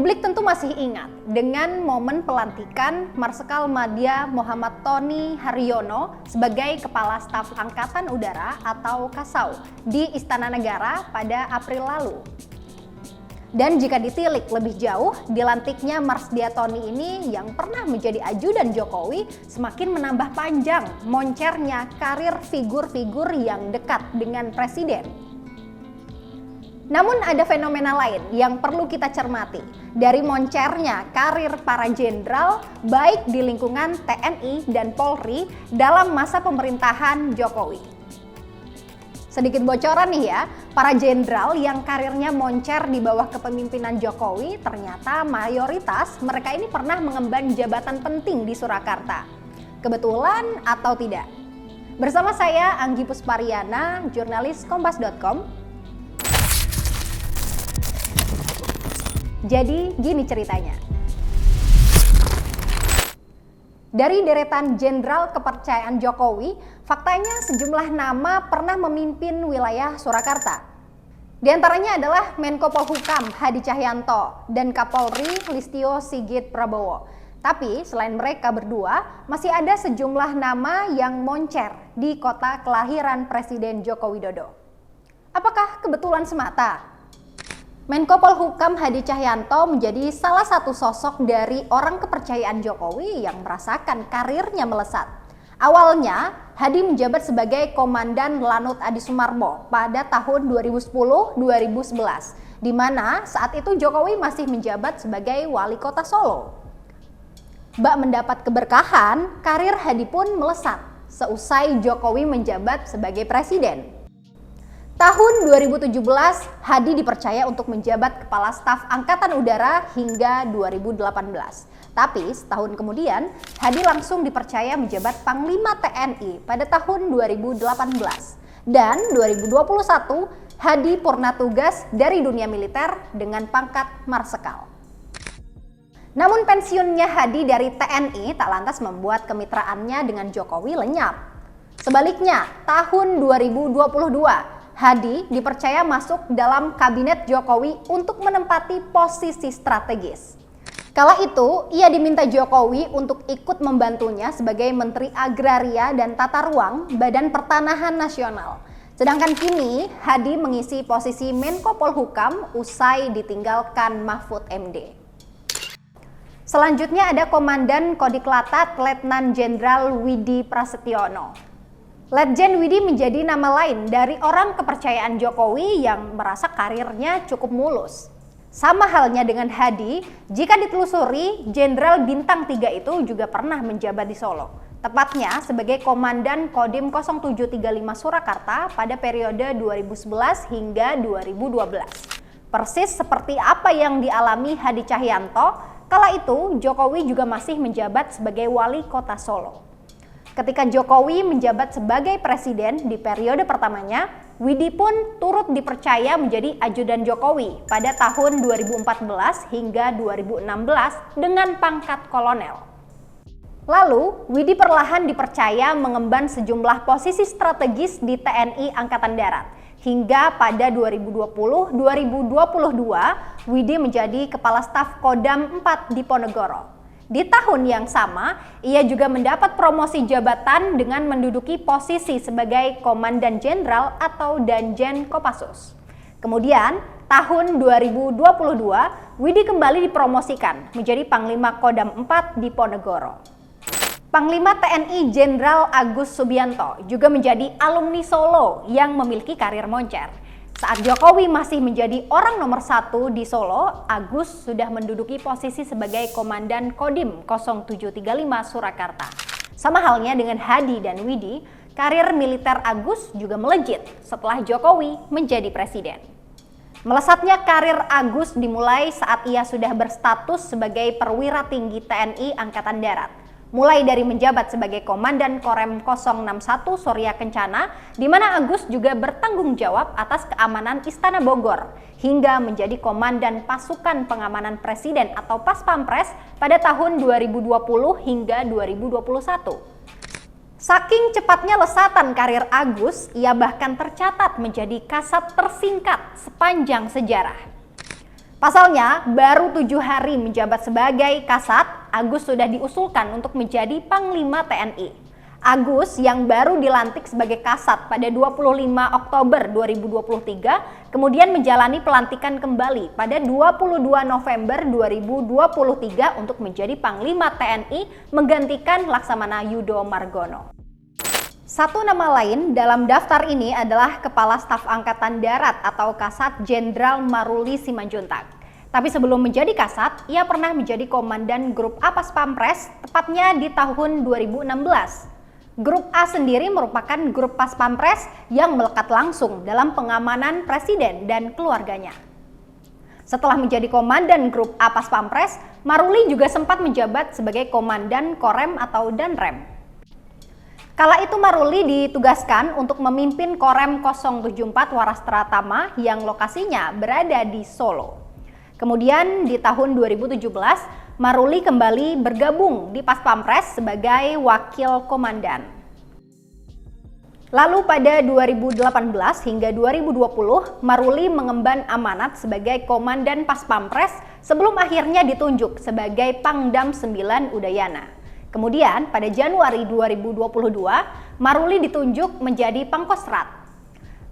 Publik tentu masih ingat dengan momen pelantikan Marsikal Madya Muhammad Tony Haryono sebagai Kepala Staf Angkatan Udara atau Kasau di Istana Negara pada April lalu. Dan jika ditilik lebih jauh, dilantiknya Marsdia Tony ini yang pernah menjadi ajudan Jokowi semakin menambah panjang moncernya karir figur-figur yang dekat dengan Presiden. Namun ada fenomena lain yang perlu kita cermati dari moncernya karir para jenderal baik di lingkungan TNI dan Polri dalam masa pemerintahan Jokowi. Sedikit bocoran nih ya, para jenderal yang karirnya moncer di bawah kepemimpinan Jokowi ternyata mayoritas mereka ini pernah mengemban jabatan penting di Surakarta. Kebetulan atau tidak? Bersama saya Anggi Puspariana, jurnalis Kompas.com. Jadi gini ceritanya. Dari deretan jenderal kepercayaan Jokowi, faktanya sejumlah nama pernah memimpin wilayah Surakarta. Di antaranya adalah Menko Polhukam Hadi Cahyanto dan Kapolri Listio Sigit Prabowo. Tapi selain mereka berdua, masih ada sejumlah nama yang moncer di kota kelahiran Presiden Joko Widodo. Apakah kebetulan semata? Menko Polhukam Hadi Cahyanto menjadi salah satu sosok dari orang kepercayaan Jokowi yang merasakan karirnya melesat. Awalnya, Hadi menjabat sebagai Komandan Lanut Adi Sumarmo pada tahun 2010-2011, di mana saat itu Jokowi masih menjabat sebagai Wali Kota Solo. Bak mendapat keberkahan, karir Hadi pun melesat seusai Jokowi menjabat sebagai Presiden. Tahun 2017, Hadi dipercaya untuk menjabat Kepala Staf Angkatan Udara hingga 2018. Tapi setahun kemudian, Hadi langsung dipercaya menjabat Panglima TNI pada tahun 2018. Dan 2021, Hadi purna tugas dari dunia militer dengan pangkat Marsikal. Namun pensiunnya Hadi dari TNI tak lantas membuat kemitraannya dengan Jokowi lenyap. Sebaliknya, tahun 2022, Hadi dipercaya masuk dalam kabinet Jokowi untuk menempati posisi strategis. Kala itu, ia diminta Jokowi untuk ikut membantunya sebagai Menteri Agraria dan Tata Ruang Badan Pertanahan Nasional. Sedangkan kini, Hadi mengisi posisi Menko Polhukam usai ditinggalkan Mahfud MD. Selanjutnya ada Komandan Kodiklatat Letnan Jenderal Widi Prasetyono. Letjen Widi menjadi nama lain dari orang kepercayaan Jokowi yang merasa karirnya cukup mulus. Sama halnya dengan Hadi, jika ditelusuri, Jenderal Bintang 3 itu juga pernah menjabat di Solo. Tepatnya sebagai Komandan Kodim 0735 Surakarta pada periode 2011 hingga 2012. Persis seperti apa yang dialami Hadi Cahyanto, kala itu Jokowi juga masih menjabat sebagai Wali Kota Solo. Ketika Jokowi menjabat sebagai presiden di periode pertamanya, Widi pun turut dipercaya menjadi ajudan Jokowi pada tahun 2014 hingga 2016 dengan pangkat kolonel. Lalu, Widi perlahan dipercaya mengemban sejumlah posisi strategis di TNI Angkatan Darat. Hingga pada 2020-2022, Widi menjadi Kepala Staf Kodam 4 di Ponorogo. Di tahun yang sama, ia juga mendapat promosi jabatan dengan menduduki posisi sebagai Komandan Jenderal atau Danjen Kopassus. Kemudian, tahun 2022, Widi kembali dipromosikan menjadi Panglima Kodam 4 di Ponorogo. Panglima TNI Jenderal Agus Subianto juga menjadi alumni Solo yang memiliki karir moncer. Saat Jokowi masih menjadi orang nomor 1 di Solo, Agus sudah menduduki posisi sebagai Komandan Kodim 0735 Surakarta. Sama halnya dengan Hadi dan Widi, karir militer Agus juga melejit setelah Jokowi menjadi presiden. Melesatnya karir Agus dimulai saat ia sudah berstatus sebagai perwira tinggi TNI Angkatan Darat. Mulai dari menjabat sebagai Komandan Korem 061 Surya Kencana, di mana Agus juga bertanggung jawab atas keamanan Istana Bogor, hingga menjadi Komandan Pasukan Pengamanan Presiden atau Paspampres pada tahun 2020 hingga 2021. Saking cepatnya lesatan karir Agus, ia bahkan tercatat menjadi kasat tersingkat sepanjang sejarah. Pasalnya, baru 7 hari menjabat sebagai Kasat, Agus sudah diusulkan untuk menjadi Panglima TNI. Agus yang baru dilantik sebagai Kasat pada 25 Oktober 2023, kemudian menjalani pelantikan kembali pada 22 November 2023 untuk menjadi Panglima TNI menggantikan Laksamana Yudo Margono. Satu nama lain dalam daftar ini adalah Kepala Staf Angkatan Darat atau Kasat Jenderal Maruli Simanjuntak. Tapi sebelum menjadi Kasat, ia pernah menjadi Komandan Grup A Paspampres, tepatnya di tahun 2016. Grup A sendiri merupakan grup Paspampres yang melekat langsung dalam pengamanan Presiden dan keluarganya. Setelah menjadi Komandan Grup A Paspampres, Maruli juga sempat menjabat sebagai Komandan Korem atau Danrem. Kala itu Maruli ditugaskan untuk memimpin Korem 074 Waras Tratama yang lokasinya berada di Solo. Kemudian di tahun 2017, Maruli kembali bergabung di Paspampres sebagai Wakil Komandan. Lalu pada 2018 hingga 2020, Maruli mengemban amanat sebagai Komandan Paspampres sebelum akhirnya ditunjuk sebagai Pangdam 9 Udayana. Kemudian pada Januari 2022, Maruli ditunjuk menjadi Pangkostrat.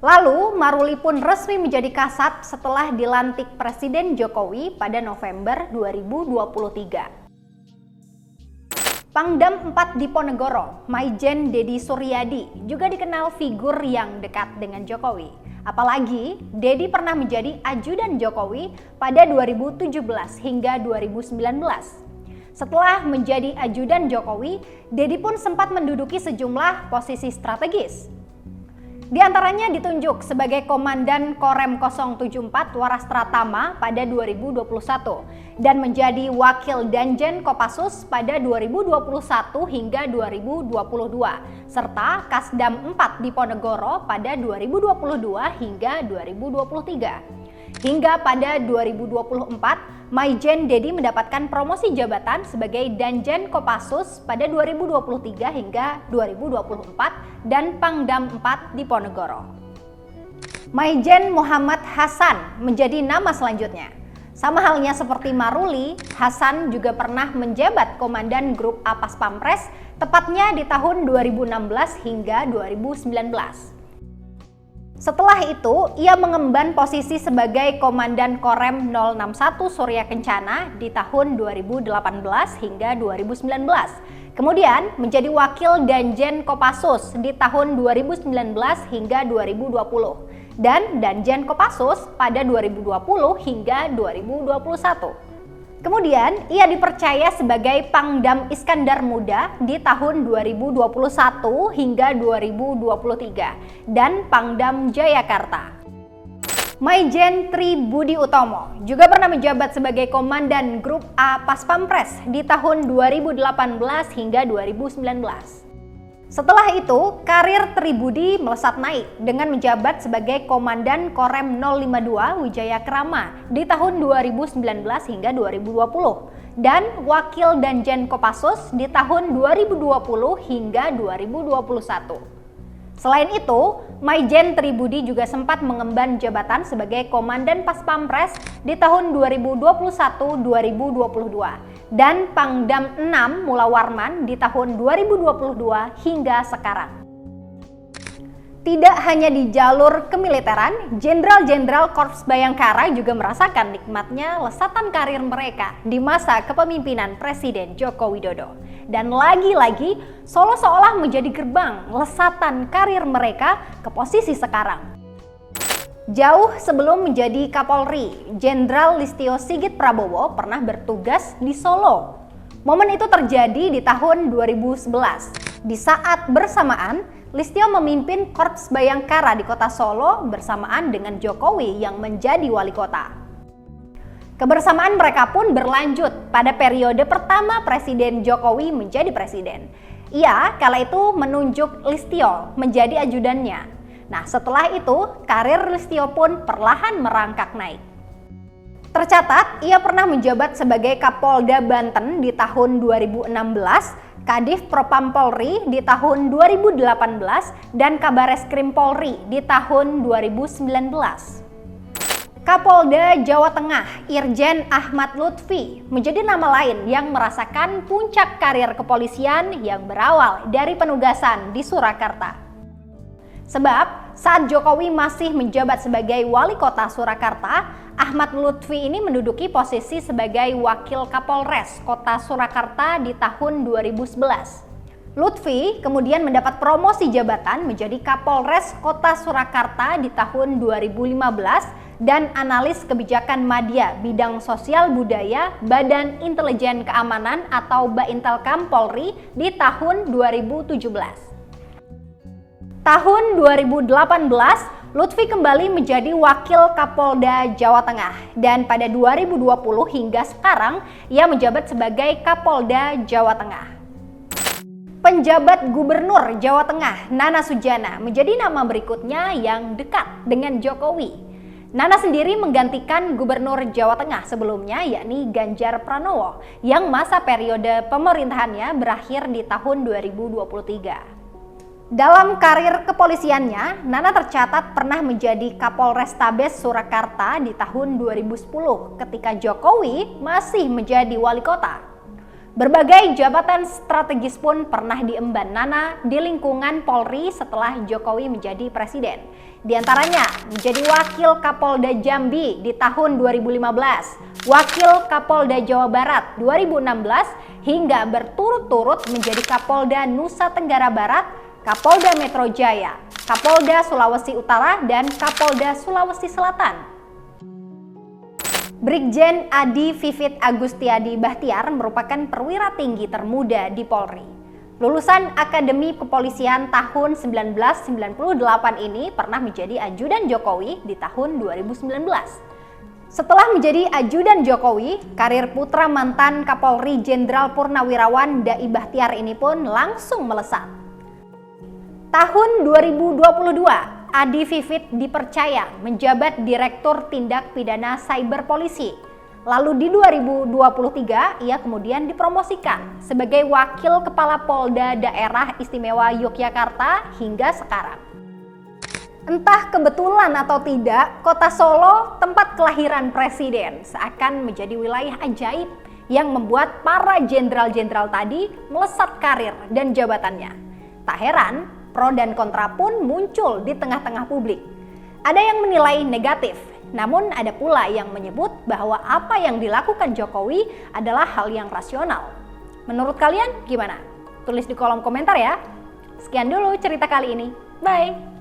Lalu Maruli pun resmi menjadi Kasat setelah dilantik Presiden Jokowi pada November 2023. Pangdam 4 Diponegoro, Maijen Dedi Suryadi, juga dikenal figur yang dekat dengan Jokowi. Apalagi Dedi pernah menjadi ajudan Jokowi pada 2017 hingga 2019. Setelah menjadi ajudan Jokowi, Dedi pun sempat menduduki sejumlah posisi strategis. Di antaranya ditunjuk sebagai Komandan Korem 074 Waras Tratama pada 2021 dan menjadi Wakil Danjen Kopassus pada 2021 hingga 2022 serta Kasdam 4 Diponegoro pada 2022 hingga 2023. Hingga pada 2024, Maijen Dedi mendapatkan promosi jabatan sebagai Danjen Kopassus pada 2023 hingga 2024 dan Pangdam 4 Diponegoro. Maijen Muhammad Hasan menjadi nama selanjutnya. Sama halnya seperti Maruli, Hasan juga pernah menjabat Komandan Grup A Paspampres, tepatnya di tahun 2016 hingga 2019. Setelah itu, ia mengemban posisi sebagai Komandan Korem 061 Surya Kencana di tahun 2018 hingga 2019. Kemudian menjadi Wakil Danjen Kopassus di tahun 2019 hingga 2020 dan Danjen Kopassus pada 2020 hingga 2021. Kemudian ia dipercaya sebagai Pangdam Iskandar Muda di tahun 2021 hingga 2023 dan Pangdam Jayakarta. Maijen Tri Budi Utomo juga pernah menjabat sebagai Komandan Grup A Paspampres di tahun 2018 hingga 2019. Setelah itu, karir Tri Budi melesat naik dengan menjabat sebagai Komandan Korem 052 Wijaya Krama di tahun 2019 hingga 2020 dan Wakil Danjen Kopassus di tahun 2020 hingga 2021. Selain itu, Maijen Tri Budi juga sempat mengemban jabatan sebagai Komandan Paspampres di tahun 2021-2022 dan Pangdam 6 Mula Warman di tahun 2022 hingga sekarang. Tidak hanya di jalur kemiliteran, jenderal-jenderal Korps Bayangkara juga merasakan nikmatnya lesatan karir mereka di masa kepemimpinan Presiden Joko Widodo. Dan lagi-lagi, Solo seolah menjadi gerbang lesatan karir mereka ke posisi sekarang. Jauh sebelum menjadi Kapolri, Jenderal Listio Sigit Prabowo pernah bertugas di Solo. Momen itu terjadi di tahun 2011. Di saat bersamaan, Listio memimpin Korps Bayangkara di kota Solo bersamaan dengan Jokowi yang menjadi wali kota. Kebersamaan mereka pun berlanjut pada periode pertama Presiden Jokowi menjadi presiden. Ia kala itu menunjuk Listio menjadi ajudannya. Nah, setelah itu karir Listio pun perlahan merangkak naik. Tercatat, ia pernah menjabat sebagai Kapolda Banten di tahun 2016, Kadif Propam Polri di tahun 2018, dan Kabareskrim Polri di tahun 2019. Kapolda Jawa Tengah, Irjen Ahmad Lutfi, menjadi nama lain yang merasakan puncak karir kepolisian yang berawal dari penugasan di Surakarta. Sebab saat Jokowi masih menjabat sebagai wali kota Surakarta, Ahmad Lutfi ini menduduki posisi sebagai wakil Kapolres Kota Surakarta di tahun 2011. Lutfi kemudian mendapat promosi jabatan menjadi Kapolres Kota Surakarta di tahun 2015 dan analis kebijakan Madya bidang sosial budaya Badan Intelijen Keamanan atau Baintelkam Polri di tahun 2017. Tahun 2018, Lutfi kembali menjadi wakil Kapolda Jawa Tengah dan pada 2020 hingga sekarang ia menjabat sebagai Kapolda Jawa Tengah. Penjabat Gubernur Jawa Tengah, Nana Sujana, menjadi nama berikutnya yang dekat dengan Jokowi. Nana sendiri menggantikan Gubernur Jawa Tengah sebelumnya, yakni Ganjar Pranowo, yang masa periode pemerintahannya berakhir di tahun 2023. Dalam karir kepolisiannya, Nana tercatat pernah menjadi Kapolrestabes Surakarta di tahun 2010 ketika Jokowi masih menjadi wali kota. Berbagai jabatan strategis pun pernah diemban Nana di lingkungan Polri setelah Jokowi menjadi presiden. Di antaranya menjadi wakil Kapolda Jambi di tahun 2015, wakil Kapolda Jawa Barat 2016, hingga berturut-turut menjadi Kapolda Nusa Tenggara Barat, Kapolda Metro Jaya, Kapolda Sulawesi Utara, dan Kapolda Sulawesi Selatan. Brigjen Adi Vivit Agustiadi Bahtiar merupakan perwira tinggi termuda di Polri. Lulusan Akademi Kepolisian tahun 1998 ini pernah menjadi ajudan Jokowi di tahun 2019. Setelah menjadi ajudan Jokowi, karir putra mantan Kapolri Jenderal Purnawirawan Dai Bahtiar ini pun langsung melesat. Tahun 2022, Adi Vivit dipercaya menjabat Direktur Tindak Pidana Cyber Polisi. Lalu di 2023 ia kemudian dipromosikan sebagai Wakil Kepala Polda Daerah Istimewa Yogyakarta hingga sekarang. Entah kebetulan atau tidak, kota Solo, tempat kelahiran presiden, seakan menjadi wilayah ajaib yang membuat para jenderal-jenderal tadi melesat karir dan jabatannya. Tak heran, pro dan kontra pun muncul di tengah-tengah publik. Ada yang menilai negatif, namun ada pula yang menyebut bahwa apa yang dilakukan Jokowi adalah hal yang rasional. Menurut kalian gimana? Tulis di kolom komentar ya. Sekian dulu cerita kali ini. Bye!